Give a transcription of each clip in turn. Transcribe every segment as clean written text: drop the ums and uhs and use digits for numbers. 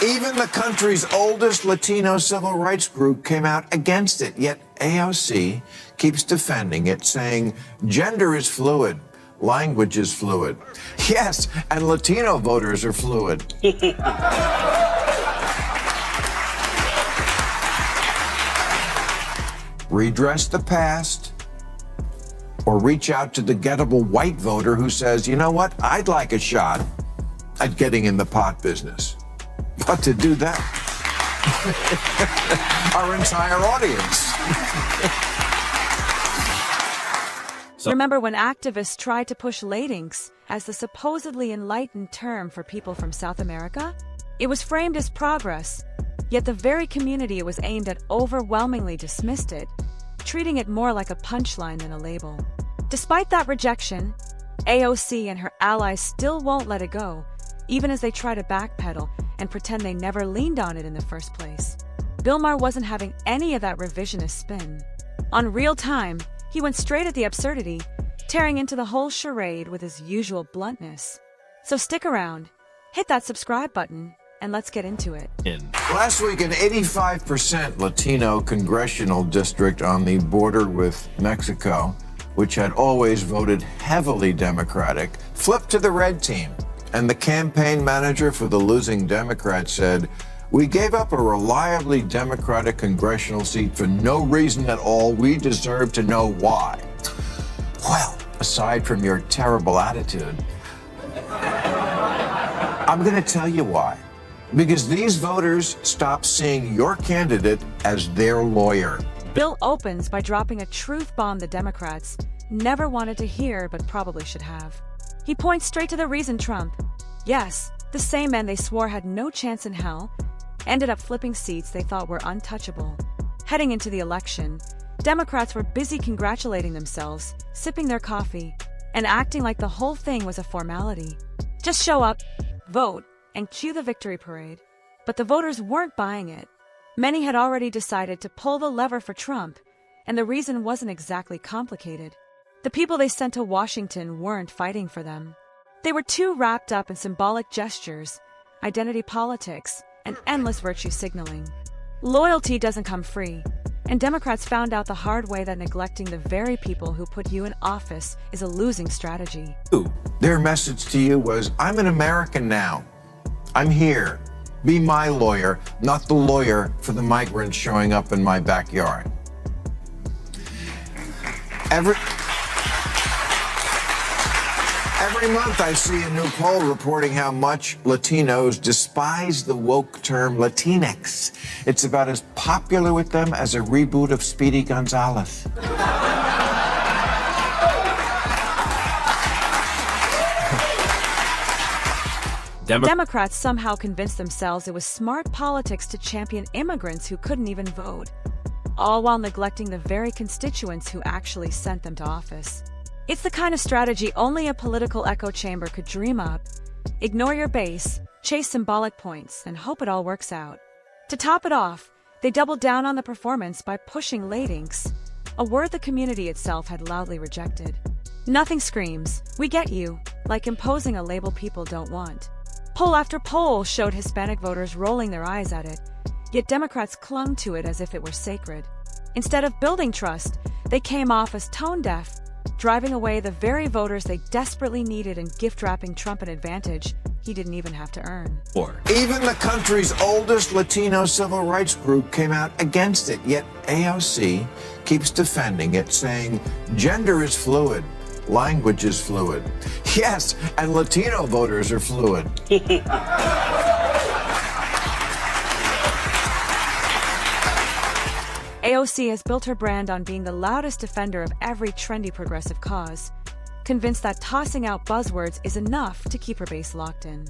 Even the country's oldest Latino civil rights group came out against it, yet AOC keeps defending it, saying gender is fluid, language is fluid. Yes, and Latino voters are fluid. Redress the past, or reach out to the gettable white voter who says, you know what, I'd like a shot at getting in the pot business. But to do that, our entire audience. Remember when activists tried to push Latinx as the supposedly enlightened term for people from South America? It was framed as progress, yet the very community it was aimed at overwhelmingly dismissed it, treating it more like a punchline than a label. Despite that rejection, AOC and her allies still won't let it go, even as they try to backpedal and pretend they never leaned on it in the first place. Bill Maher wasn't having any of that revisionist spin. On Real Time, he went straight at the absurdity, tearing into the whole charade with his usual bluntness. So stick around, hit that subscribe button, and let's get into it. Last week, an 85% Latino congressional district on the border with Mexico, which had always voted heavily Democratic, flipped to the red team. And the campaign manager for the losing Democrat said, "We gave up a reliably Democratic congressional seat for no reason at all. We deserve to know why." Well, aside from your terrible attitude, I'm going to tell you why. Because these voters stopped seeing your candidate as their lawyer. Bill opens by dropping a truth bomb the Democrats never wanted to hear but probably should have. He points straight to the reason Trump, yes, the same men they swore had no chance in hell, ended up flipping seats they thought were untouchable. Heading into the election, Democrats were busy congratulating themselves, sipping their coffee, and acting like the whole thing was a formality. Just show up, vote, and cue the victory parade. But the voters weren't buying it. Many had already decided to pull the lever for Trump, and the reason wasn't exactly complicated. The people they sent to Washington weren't fighting for them. They were too wrapped up in symbolic gestures, identity politics, and endless virtue signaling. Loyalty doesn't come free, and Democrats found out the hard way that neglecting the very people who put you in office is a losing strategy. Their message to you was, I'm an American now. I'm here. Be my lawyer, not the lawyer for the migrants showing up in my backyard. Every month I see a new poll reporting how much Latinos despise the woke term Latinx. It's about as popular with them as a reboot of Speedy Gonzales. Democrats somehow convinced themselves it was smart politics to champion immigrants who couldn't even vote, all while neglecting the very constituents who actually sent them to office. It's the kind of strategy only a political echo chamber could dream up. Ignore your base, chase symbolic points, and hope it all works out. To top it off, they doubled down on the performance by pushing Latinx, a word the community itself had loudly rejected. Nothing screams, "We get you," like imposing a label people don't want. Poll after poll showed Hispanic voters rolling their eyes at it, yet Democrats clung to it as if it were sacred. Instead of building trust, they came off as tone-deaf, driving away the very voters they desperately needed and gift-wrapping Trump an advantage he didn't even have to earn. Even the country's oldest Latino civil rights group came out against it, yet AOC keeps defending it, saying gender is fluid, language is fluid. Yes, and Latino voters are fluid. AOC has built her brand on being the loudest defender of every trendy progressive cause, convinced that tossing out buzzwords is enough to keep her base locked in.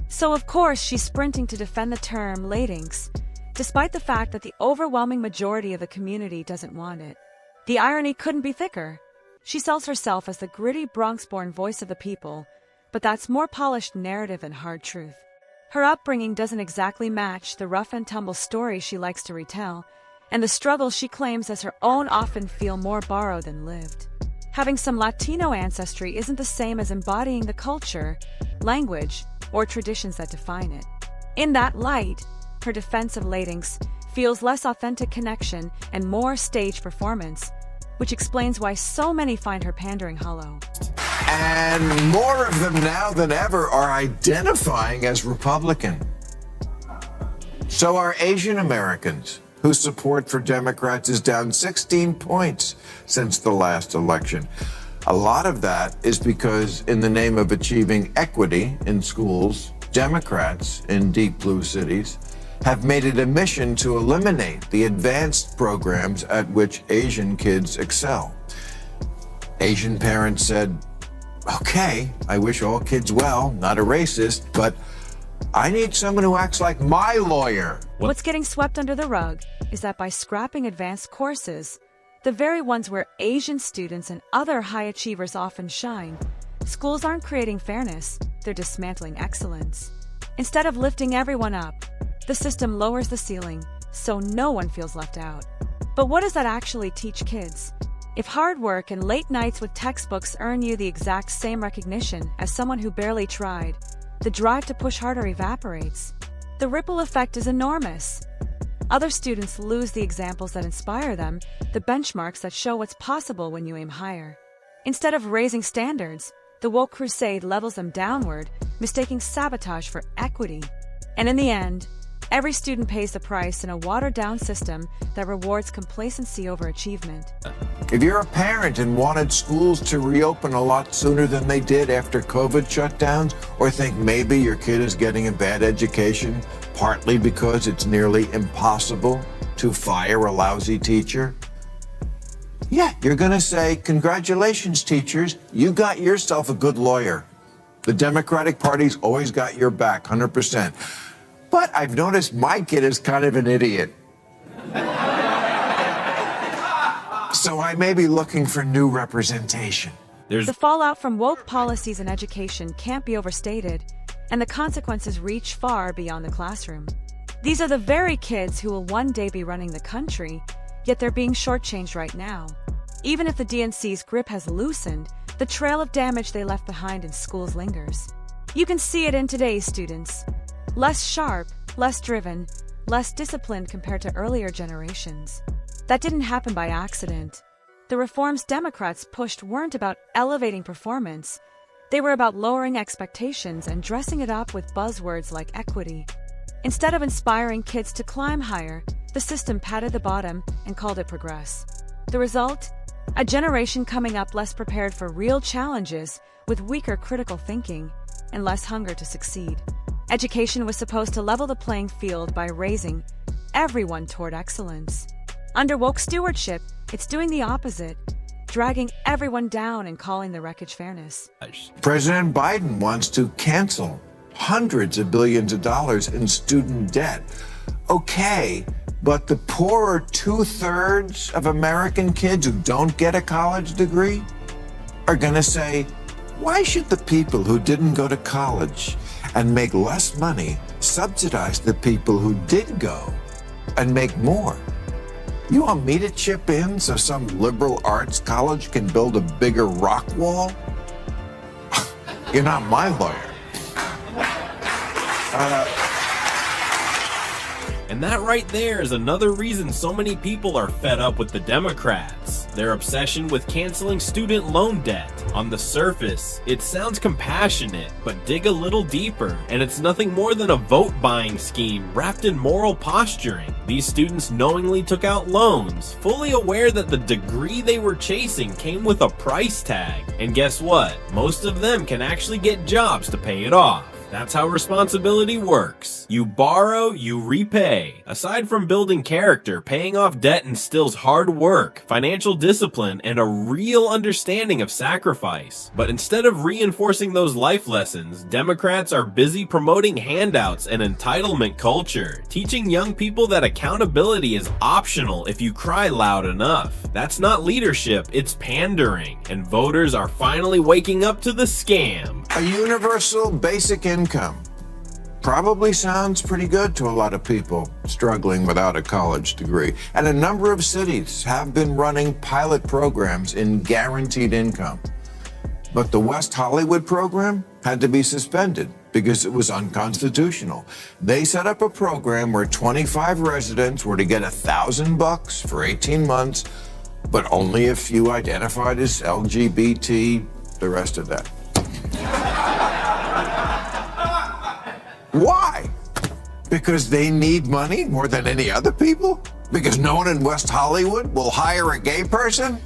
So of course she's sprinting to defend the term Latinx, despite the fact that the overwhelming majority of the community doesn't want it. The irony couldn't be thicker. She sells herself as the gritty Bronx-born voice of the people, but that's more polished narrative than hard truth. Her upbringing doesn't exactly match the rough-and-tumble story she likes to retell, and the struggles she claims as her own often feel more borrowed than lived. Having some Latino ancestry isn't the same as embodying the culture, language, or traditions that define it. In that light, her defense of Latinx feels less authentic connection and more stage performance, which explains why so many find her pandering hollow. And more of them now than ever are identifying as Republican. So are Asian Americans, whose support for Democrats is down 16 points since the last election. A lot of that is because, in the name of achieving equity in schools, Democrats in deep blue cities have made it a mission to eliminate the advanced programs at which Asian kids excel. Asian parents said, okay, I wish all kids well, not a racist, but I need someone who acts like my lawyer. What's getting swept under the rug is that by scrapping advanced courses, the very ones where Asian students and other high achievers often shine, schools aren't creating fairness, they're dismantling excellence. Instead of lifting everyone up, the system lowers the ceiling so no one feels left out. But what does that actually teach kids? If hard work and late nights with textbooks earn you the exact same recognition as someone who barely tried, the drive to push harder evaporates. The ripple effect is enormous. Other students lose the examples that inspire them, the benchmarks that show what's possible when you aim higher. Instead of raising standards, the woke crusade levels them downward, mistaking sabotage for equity. And in the end, every student pays the price in a watered-down system that rewards complacency over achievement. If you're a parent and wanted schools to reopen a lot sooner than they did after COVID shutdowns, or think maybe your kid is getting a bad education, partly because it's nearly impossible to fire a lousy teacher, yeah, you're going to say, congratulations, teachers, you got yourself a good lawyer. The Democratic Party's always got your back, 100%. But I've noticed my kid is kind of an idiot. So I may be looking for new representation. The fallout from woke policies in education can't be overstated, and the consequences reach far beyond the classroom. These are the very kids who will one day be running the country, yet they're being shortchanged right now. Even if the DNC's grip has loosened, the trail of damage they left behind in schools lingers. You can see it in today's students. Less sharp, less driven, less disciplined compared to earlier generations. That didn't happen by accident. The reforms Democrats pushed weren't about elevating performance. They were about lowering expectations and dressing it up with buzzwords like equity. Instead of inspiring kids to climb higher, the system patted the bottom and called it progress. The result? A generation coming up less prepared for real challenges, with weaker critical thinking and less hunger to succeed. Education was supposed to level the playing field by raising everyone toward excellence. Under woke stewardship, it's doing the opposite, dragging everyone down and calling the wreckage fairness. President Biden wants to cancel hundreds of billions of dollars in student debt. Okay, but the poorer 2/3 of American kids who don't get a college degree are going to say, why should the people who didn't go to college and make less money subsidize the people who did go and make more? You want me to chip in so some liberal arts college can build a bigger rock wall? You're not my lawyer. And that right there is another reason so many people are fed up with the Democrats. Their obsession with canceling student loan debt. On the surface, it sounds compassionate, but dig a little deeper, and it's nothing more than a vote-buying scheme wrapped in moral posturing. These students knowingly took out loans, fully aware that the degree they were chasing came with a price tag. And guess what? Most of them can actually get jobs to pay it off. That's how responsibility works. You borrow, you repay. Aside from building character, paying off debt instills hard work, financial discipline, and a real understanding of sacrifice. But instead of reinforcing those life lessons, Democrats are busy promoting handouts and entitlement culture, teaching young people that accountability is optional if you cry loud enough. That's not leadership, it's pandering, and voters are finally waking up to the scam. A universal basic income probably sounds pretty good to a lot of people struggling without a college degree. And a number of cities have been running pilot programs in guaranteed income. But the West Hollywood program had to be suspended because it was unconstitutional. They set up a program where 25 residents were to get $1,000 for 18 months, but only if you identified as LGBT, the rest of that. Why? Because they need money more than any other people? Because no one in West Hollywood will hire a gay person?